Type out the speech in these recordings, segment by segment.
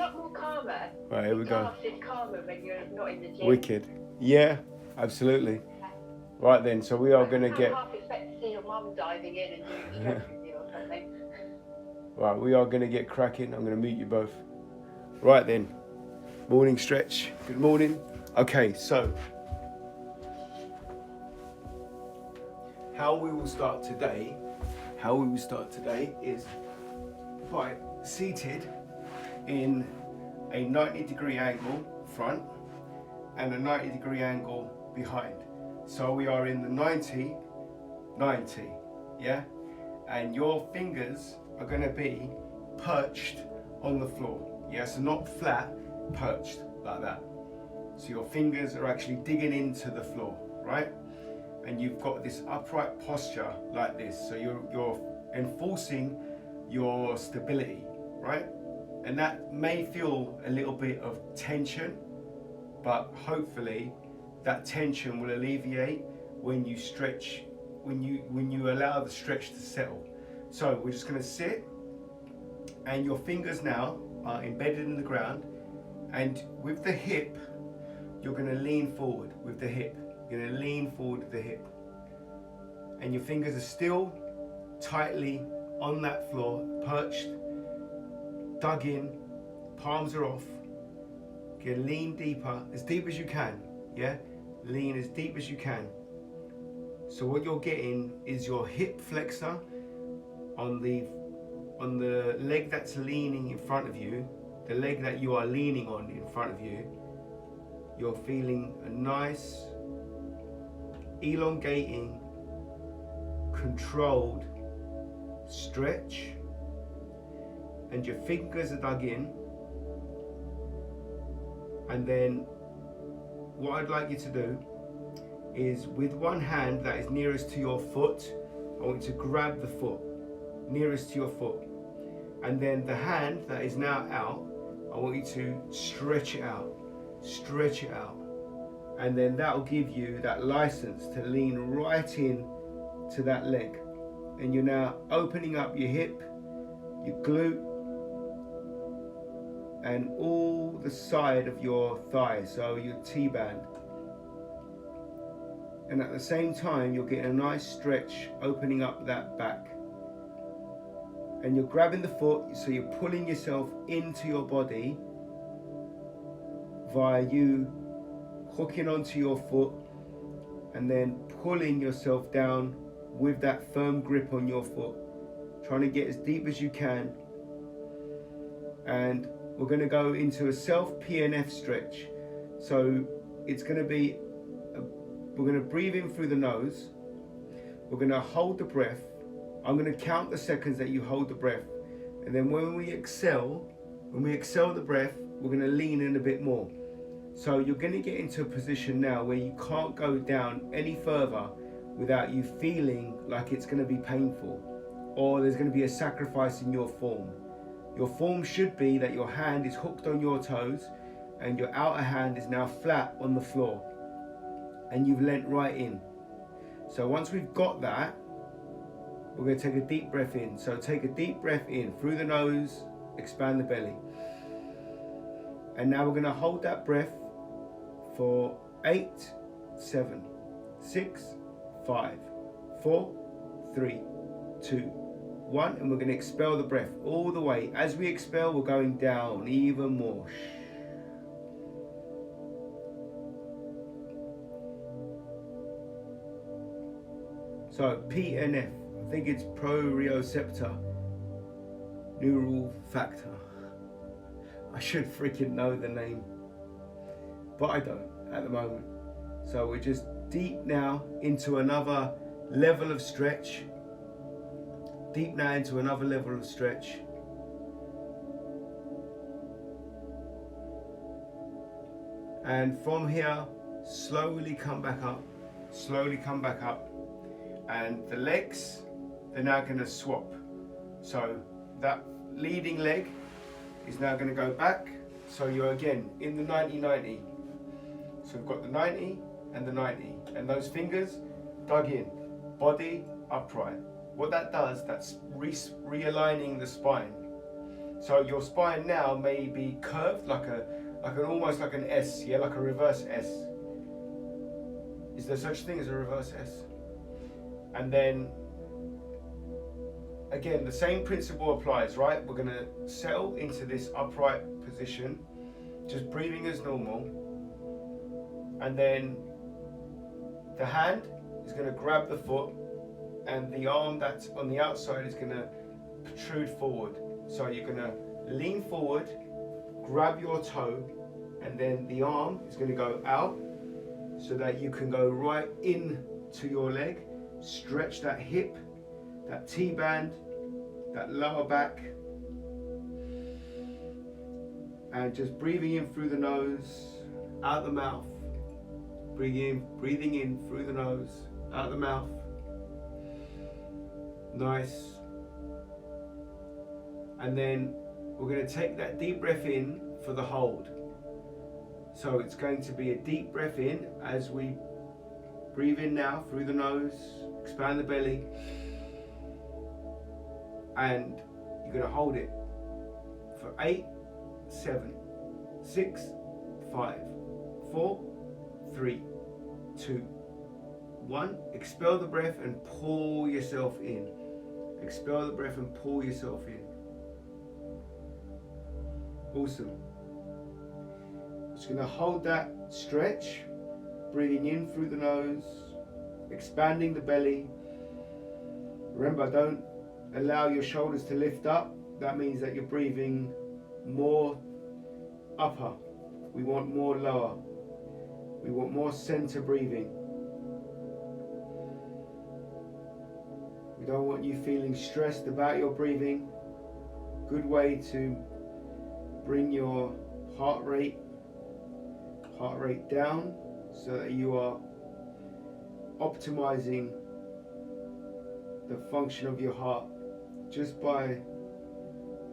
lot more calmer. Right, here we go. Class is calmer when you're not in the gym. Wicked. Yeah, absolutely. Right then, so we are going to I get... half expect to see your mum diving in and doing a stretch with you or something. Right, we are going to get cracking. I'm going to meet you both. Right then, morning stretch. Good morning. Okay, so how we will start today is by seated in a 90-degree angle front and a 90-degree angle behind. So we are in the 90, yeah? And your fingers are going to be perched on the floor, yeah? So not flat, perched like that. So your fingers are actually digging into the floor, right? And you've got this upright posture like this. So you're enforcing your stability, right? And that may feel a little bit of tension, but hopefully that tension will alleviate when you stretch, when you allow the stretch to settle. So we're just going to sit, and your fingers now are embedded in the ground, and with the hip, you're going to lean forward with the hip. You're going to lean forward with the hip. And your fingers are still tightly on that floor, perched, dug in, palms are off. You can lean deeper, as deep as you can, yeah? Lean as deep as you can. So what you're getting is your hip flexor on the leg that's leaning in front of you, the leg that you are leaning on in front of you. You're feeling a nice, elongating, controlled stretch, and your fingers are dug in. And then what I'd like you to do is, with one hand that is nearest to your foot, I want you to grab the foot nearest to your foot, and then the hand that is now out, I want you to stretch it out, and then that will give you that license to lean right in to that leg. And you're now opening up your hip, your glute, and all the side of your thigh, so your T-band. And at the same time, you're getting a nice stretch, opening up that back. And you're grabbing the foot, so you're pulling yourself into your body via you hooking onto your foot and then pulling yourself down with that firm grip on your foot, trying to get as deep as you can. And we're going to go into a self PNF stretch. So it's going to be, we're going to breathe in through the nose. We're going to hold the breath. I'm going to count the seconds that you hold the breath. And then when we exhale the breath, we're going to lean in a bit more. So you're going to get into a position now where you can't go down any further without you feeling like it's going to be painful, or there's going to be a sacrifice in your form. Your form should be that your hand is hooked on your toes and your outer hand is now flat on the floor, and you've leant right in. So once we've got that, we're going to take a deep breath in. So take a deep breath in through the nose, expand the belly. And now we're going to hold that breath for 8, 7, 6, 5, 4, 3, 2, 1. And we're going to expel the breath all the way. As we expel, we're going down even more. So PNF, I think it's proprioceptor neural factor. I should freaking know the name, but I don't at the moment. So we're just deep now into another level of stretch. Deep now into another level of stretch. And from here, slowly come back up, slowly come back up. And the legs, they're now going to swap. So that leading leg is now going to go back. So you're again in the 90-90. So we've got the 90 and the 90. And those fingers dug in, body upright. What that does, that's realigning the spine. So your spine now may be curved like an almost like an S, yeah, like a reverse S. Is there such thing as a reverse S? And then again, the same principle applies, right? We're gonna settle into this upright position, just breathing as normal. And then the hand is gonna grab the foot, and the arm that's on the outside is gonna protrude forward. So you're gonna lean forward, grab your toe, and then the arm is gonna go out so that you can go right in to your leg, stretch that hip, that T-band, that lower back, and just breathing in through the nose, out the mouth. Breathing in through the nose, out the mouth. Nice. And then we're going to take that deep breath in for the hold. So it's going to be a deep breath in as we breathe in now through the nose, expand the belly, and you're going to hold it for 8, 7, 6, 5, 4, 3, 2, 1. Expel the breath and pull yourself in. Expel the breath and pull yourself in. Awesome. Just going to hold that stretch, breathing in through the nose, expanding the belly. Remember, don't allow your shoulders to lift up. That means that you're breathing more upper. We want more lower. We want more center breathing. We don't want you feeling stressed about your breathing. Good way to bring your heart rate down so that you are optimizing the function of your heart just by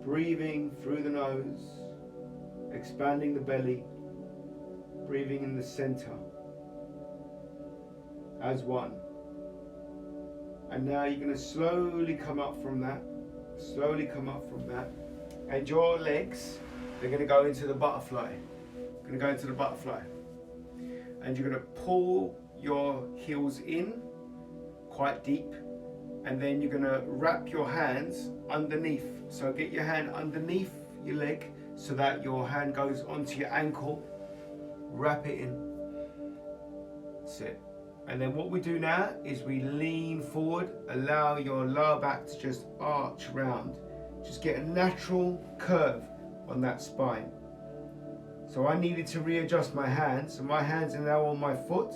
breathing through the nose, expanding the belly, breathing in the center as one. And now you're going to slowly come up from that, and your legs, they're going to go into the butterfly. And you're going to pull your heels in quite deep, and then you're going to wrap your hands underneath. So get your hand underneath your leg so that your hand goes onto your ankle. Wrap it in. That's it. And then what we do now is we lean forward, allow your lower back to just arch round. Just get a natural curve on that spine. So I needed to readjust my hands. So my hands are now on my foot.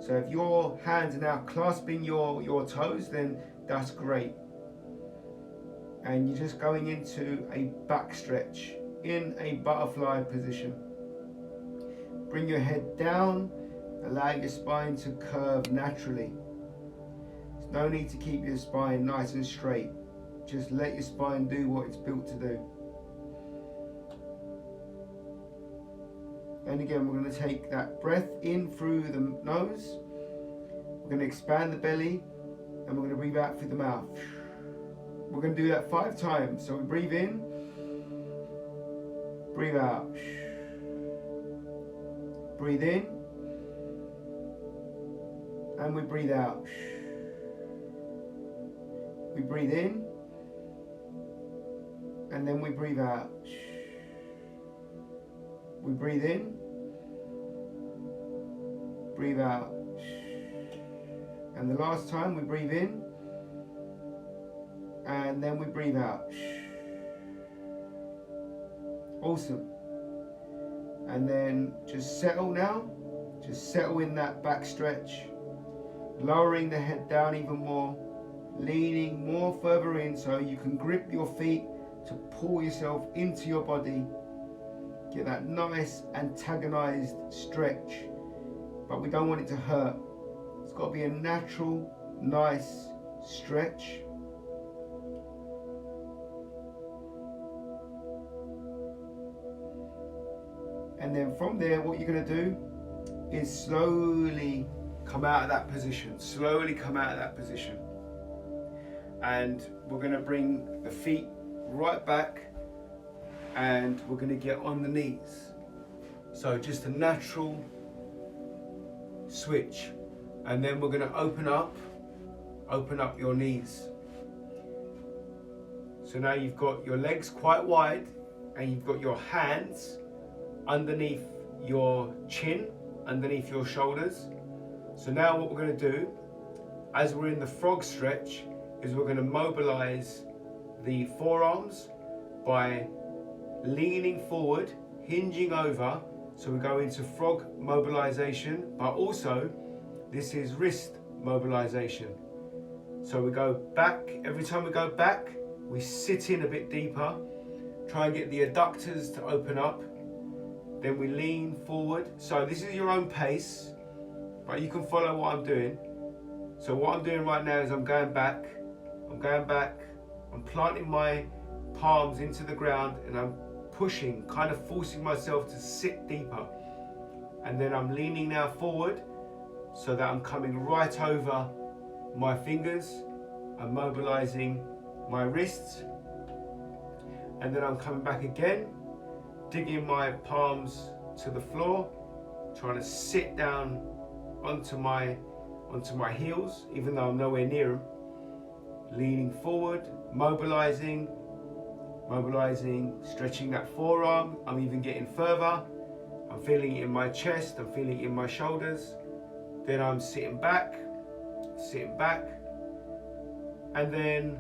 So if your hands are now clasping your toes, then that's great. And you're just going into a back stretch in a butterfly position. Bring your head down, allow your spine to curve naturally. There's no need to keep your spine nice and straight. Just let your spine do what it's built to do. And again, we're going to take that breath in through the nose. We're going to expand the belly, and we're going to breathe out through the mouth. We're going to do that 5 times. So we breathe in, breathe out. Breathe in, and we breathe out. We breathe in, and then we breathe out. We breathe in, breathe out. And the last time we breathe in, and then we breathe out. Awesome. And then just settle now. Just settle in that back stretch. Lowering the head down even more. Leaning more further in so you can grip your feet to pull yourself into your body. Get that nice antagonized stretch. But we don't want it to hurt. It's got to be a natural, nice stretch. And then from there, what you're going to do is slowly come out of that position. And we're going to bring the feet right back and we're going to get on the knees. So just a natural switch, and then we're going to open up your knees. So now you've got your legs quite wide and you've got your hands underneath your chin, underneath your shoulders. So now what we're going to do, as we're in the frog stretch, is we're going to mobilize the forearms by leaning forward, hinging over. So we go into frog mobilization, but also this is wrist mobilization. So we go back. Every time we go back, we sit in a bit deeper, try and get the adductors to open up. Then we lean forward. So this is your own pace, but you can follow what I'm doing. So what I'm doing right now is I'm going back, I'm planting my palms into the ground, and I'm pushing, kind of forcing myself to sit deeper. And then I'm leaning now forward so that I'm coming right over my fingers. I'm mobilizing my wrists. And then I'm coming back again, digging my palms to the floor, trying to sit down onto my heels, even though I'm nowhere near them. Leaning forward, mobilizing, stretching that forearm. I'm even getting further. I'm feeling it in my chest, I'm feeling it in my shoulders. Then I'm sitting back, and then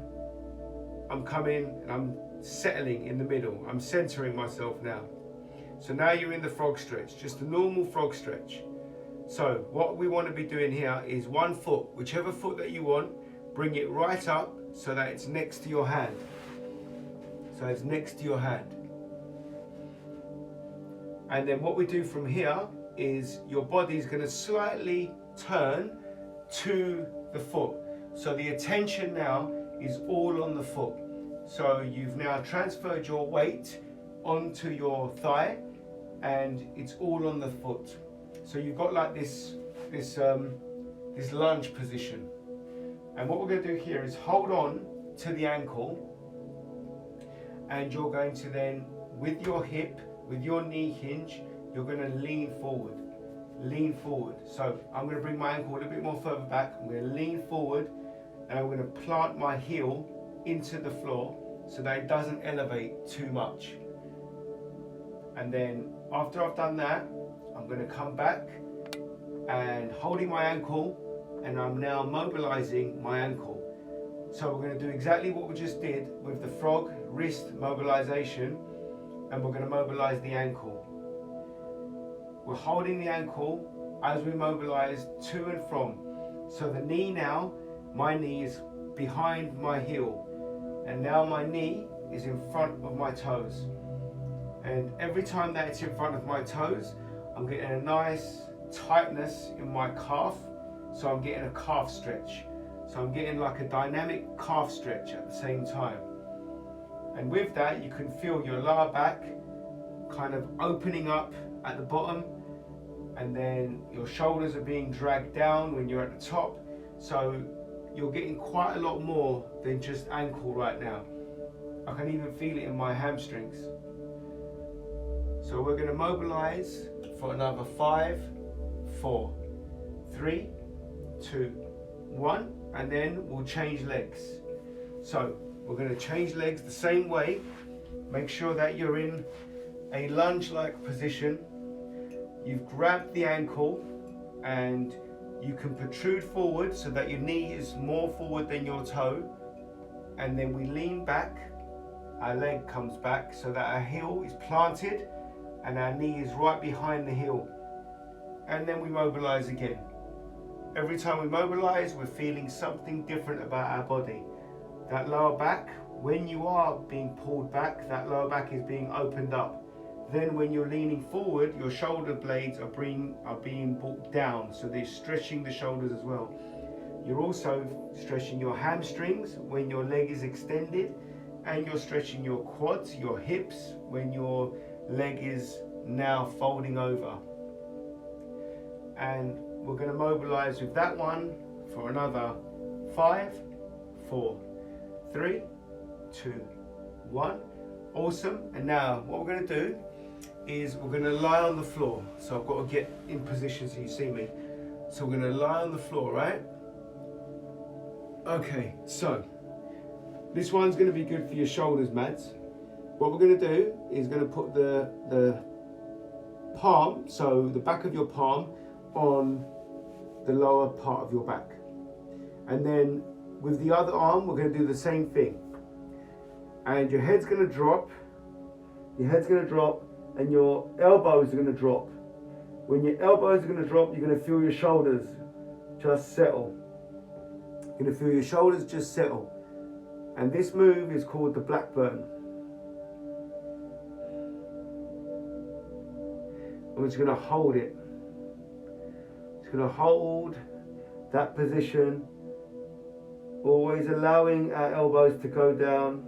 I'm coming and I'm settling in the middle. I'm centering myself now. So now you're in the frog stretch, just a normal frog stretch. So what we want to be doing here is one foot, whichever foot that you want, bring it right up so that it's next to your hand. So it's next to your hand. And then what we do from here is your body is going to slightly turn to the foot. So the attention now is all on the foot. So you've now transferred your weight onto your thigh and it's all on the foot. So you've got like this lunge position. And what we're going to do here is hold on to the ankle, and you're going to then, with your hip, with your knee hinge, you're going to lean forward. So I'm going to bring my ankle a little bit more further back. I'm going to lean forward and I'm going to plant my heel into the floor so that it doesn't elevate too much. And then after I've done that, I'm going to come back and holding my ankle, and I'm now mobilizing my ankle. So we're going to do exactly what we just did with the frog wrist mobilization, and we're going to mobilize the ankle. We're holding the ankle as we mobilize to and from. So the knee now, my knee is behind my heel, and now my knee is in front of my toes. And every time that it's in front of my toes, I'm getting a nice tightness in my calf. So I'm getting a calf stretch. So I'm getting like a dynamic calf stretch at the same time. And with that, you can feel your lower back kind of opening up at the bottom, and then your shoulders are being dragged down when you're at the top. So you're getting quite a lot more than just ankle right now. I can even feel it in my hamstrings. So we're going to mobilize for another 5, 4, 3, 2, 1, and then we'll change legs. So we're going to change legs the same way. Make sure that you're in a lunge-like position. You've grabbed the ankle and you can protrude forward so that your knee is more forward than your toe, and then we lean back, our leg comes back so that our heel is planted and our knee is right behind the heel, and then we mobilize again. Every time we mobilize, we're feeling something different about our body. That lower back, when you are being pulled back, that lower back is being opened up. Then when you're leaning forward, your shoulder blades are being brought down, so they're stretching the shoulders as well. You're also stretching your hamstrings when your leg is extended, and you're stretching your quads, your hips, when your leg is now folding over. And we're going to mobilize with that one for another 5, 4, 3, 2, 1. Awesome. And now what we're going to do is we're going to lie on the floor. So I've got to get in position so you see me. So we're going to lie on the floor, right? Okay, so this one's going to be good for your shoulders, Mads. What we're going to do is going to put the palm, so the back of your palm, on the lower part of your back. And then with the other arm, we're going to do the same thing. And your head's going to drop, and your elbows are going to drop. When your elbows are going to drop, you're going to feel your shoulders just settle. You're going to feel your shoulders just settle. And this move is called the Blackburn. I'm just going to hold it. Just going to hold that position, always allowing our elbows to go down.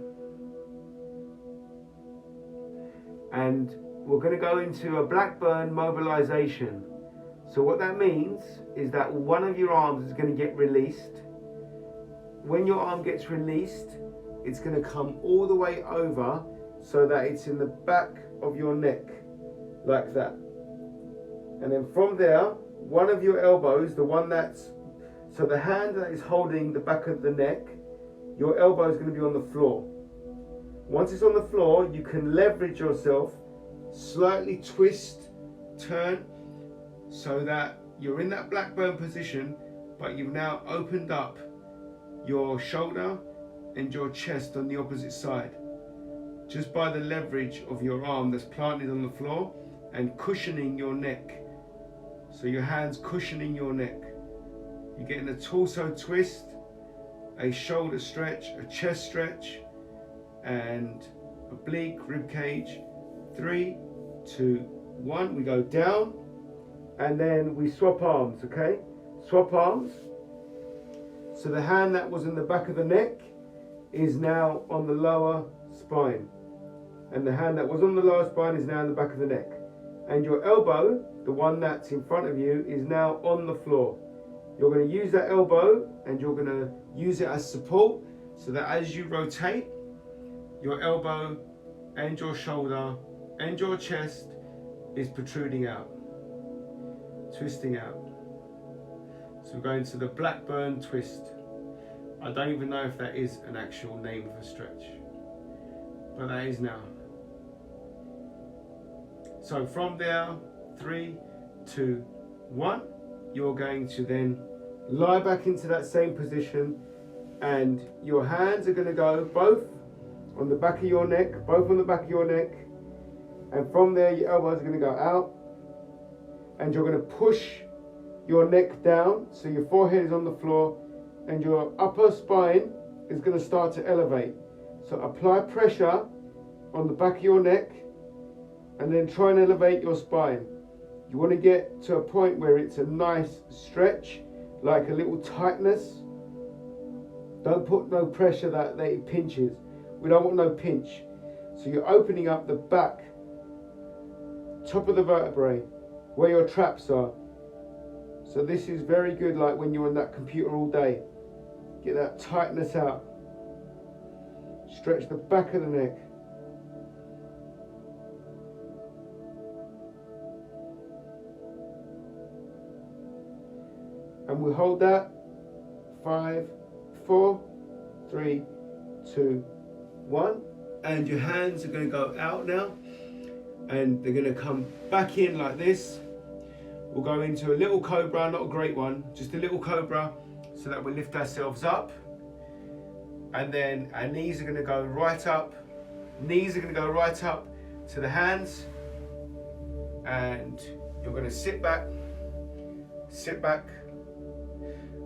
And we're going to go into a Blackburn mobilization. So what that means is that one of your arms is going to get released. When your arm gets released, it's going to come all the way over so that it's in the back of your neck, like that. And then from there, one of your elbows, the one that's, so the hand that is holding the back of the neck, your elbow is going to be on the floor. Once it's on the floor, you can leverage yourself, slightly twist, turn, so that you're in that Blackburn position, but you've now opened up your shoulder and your chest on the opposite side, just by the leverage of your arm that's planted on the floor and cushioning your neck. So your hands cushioning your neck. You're getting a torso twist, a shoulder stretch, a chest stretch, and oblique rib cage. 3, 2, 1. We go down, and then we swap arms. Okay, swap arms. So the hand that was in the back of the neck is now on the lower spine, and the hand that was on the lower spine is now in the back of the neck. And your elbow, the one that's in front of you, is now on the floor. You're going to use that elbow and you're going to use it as support, so that as you rotate, your elbow and your shoulder and your chest is protruding out, twisting out. So we're going to the Blackburn twist. I don't even know if that is an actual name of a stretch, but that is now. So from there, 3, 2, 1, you're going to then lie back into that same position, and your hands are going to go both on the back of your neck, and from there your elbows are going to go out, and you're going to push your neck down, so your forehead is on the floor, and your upper spine is going to start to elevate. So apply pressure on the back of your neck, and then try and elevate your spine. You want to get to a point where it's a nice stretch, like a little tightness. Don't put no pressure that it pinches. We don't want no pinch. So you're opening up the back, top of the vertebrae, where your traps are. So this is very good, like when you're on that computer all day. Get that tightness out. Stretch the back of the neck. And we hold that. 5, 4, 3, 2, 1. And your hands are going to go out now, and they're going to come back in like this. We'll go into a little cobra, not a great one, just a little cobra, so that we lift ourselves up. And then our knees are going to go right up. Knees are going to go right up to the hands. And you're going to sit back.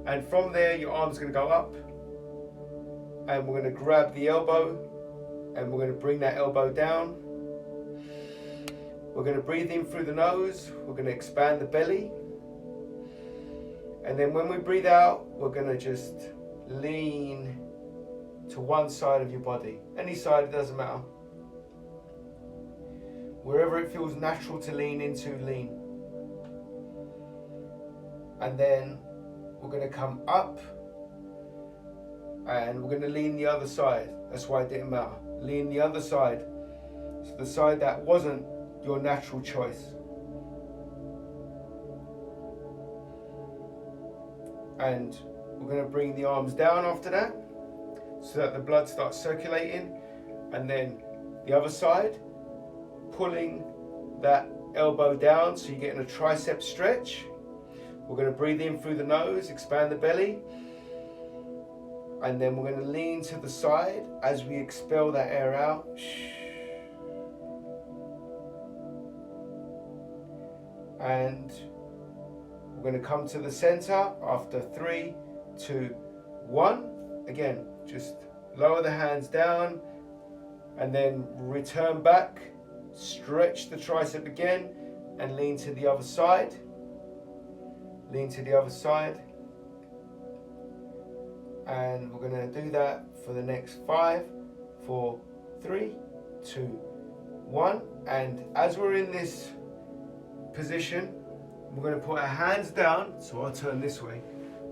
And from there, your arm's going to go up. And we're going to grab the elbow. And we're going to bring that elbow down. We're going to breathe in through the nose. We're going to expand the belly. And then when we breathe out, we're going to just lean to one side of your body. Any side, it doesn't matter. Wherever it feels natural to lean into, lean. And then we're going to come up, and we're going to lean the other side. That's why it didn't matter. Lean the other side. So the side that wasn't your natural choice. And we're going to bring the arms down after that so that the blood starts circulating. And then the other side, pulling that elbow down so you're getting a tricep stretch. We're going to breathe in through the nose, expand the belly. And then we're going to lean to the side as we expel that air out. And we're going to come to the center after 3, 2, 1. Again, just lower the hands down and then return back. Stretch the tricep again and lean to the other side. Lean to the other side. And we're going to do that for the next 5, 4, 3, 2, 1. And as we're in this position, we're going to put our hands down. So I'll turn this way.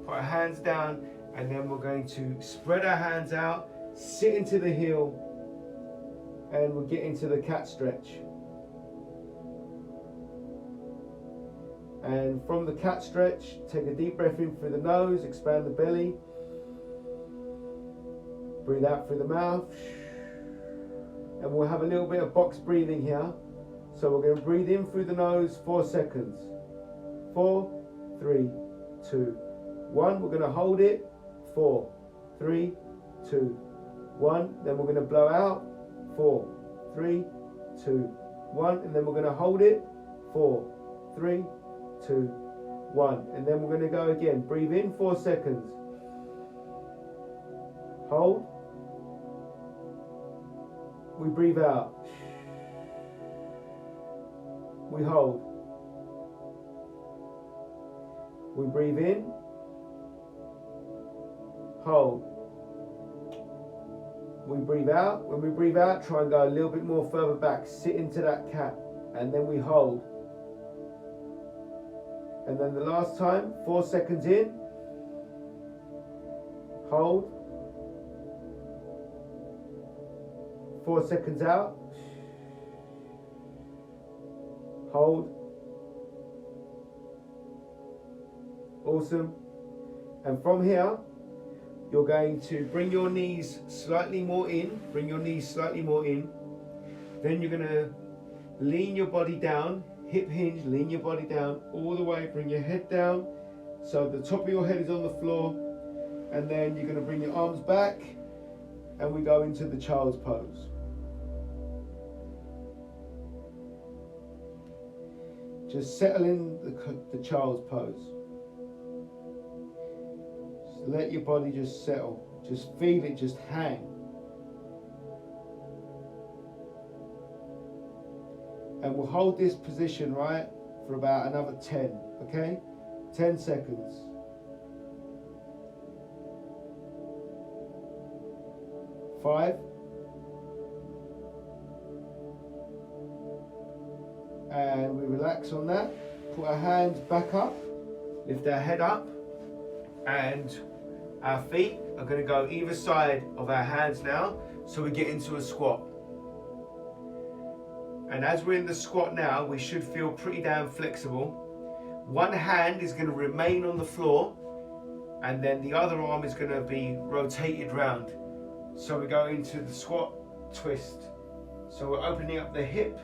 Put our hands down, and then we're going to spread our hands out, sit into the heel, and we'll get into the cat stretch. And from the cat stretch, take a deep breath in through the nose, expand the belly. Breathe out through the mouth. And we'll have a little bit of box breathing here. So we're going to breathe in through the nose 4 seconds. 4, 3, 2, 1. We're going to hold it. 4, 3, 2, 1. Then we're going to blow out. 4, 3, 2, 1. And then we're going to hold it. 4, 3, 2, 1. And then we're going to go again. Breathe in 4 seconds. Hold. We breathe out. We hold. We breathe in. Hold. We breathe out. When we breathe out, try and go a little bit more further back. Sit into that cat. And then we hold. And then the last time, 4 seconds in. Hold. 4 seconds out. Hold. Awesome. And from here, you're going to bring your knees slightly more in. Bring your knees slightly more in. Then you're going to lean your body down. Hip hinge, lean your body down all the way. Bring your head down. So the top of your head is on the floor. And then you're going to bring your arms back. And we go into the child's pose. Just settle in the child's pose. Just let your body just settle. Just feel it, just hang. And we'll hold this position, right, for about another 10, okay? 10 seconds. 5. And we relax on that. Put our hands back up. Lift our head up. And our feet are going to go either side of our hands now. So we get into a squat. And as we're in the squat now, we should feel pretty damn flexible. One hand is going to remain on the floor. And then the other arm is going to be rotated round. So we go into the squat twist. So we're opening up the hip,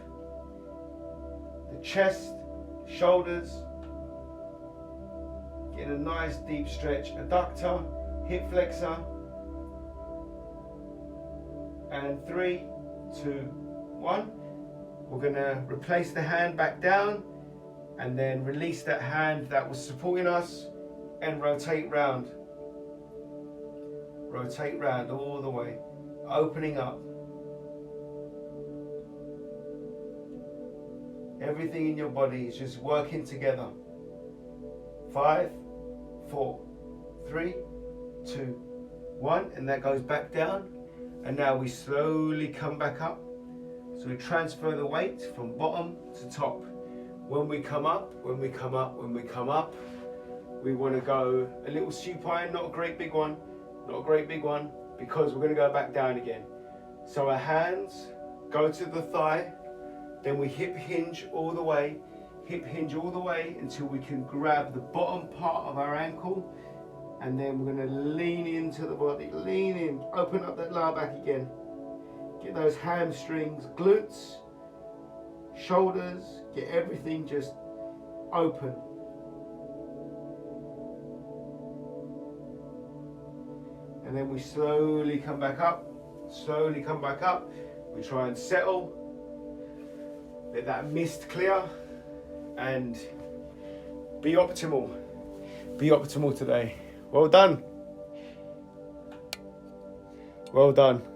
the chest, shoulders, getting a nice deep stretch, adductor, hip flexor, and 3, 2, 1. We're going to replace the hand back down and then release that hand that was supporting us and rotate round. Rotate round all the way, opening up. Everything in your body is just working together. 5, 4, 3, 2, 1, and that goes back down. And now we slowly come back up. So we transfer the weight from bottom to top. When we come up, when we come up, when we come up, we want to go a little supine, not a great big one, not a great big one, because we're going to go back down again. So our hands go to the thigh, then we hip hinge all the way until we can grab the bottom part of our ankle, and then we're going to lean into the body, lean in, open up that lower back again, get those hamstrings, glutes, shoulders, get everything just open. And then we slowly come back up, we try and settle, let that mist clear, and be optimal today. Well done.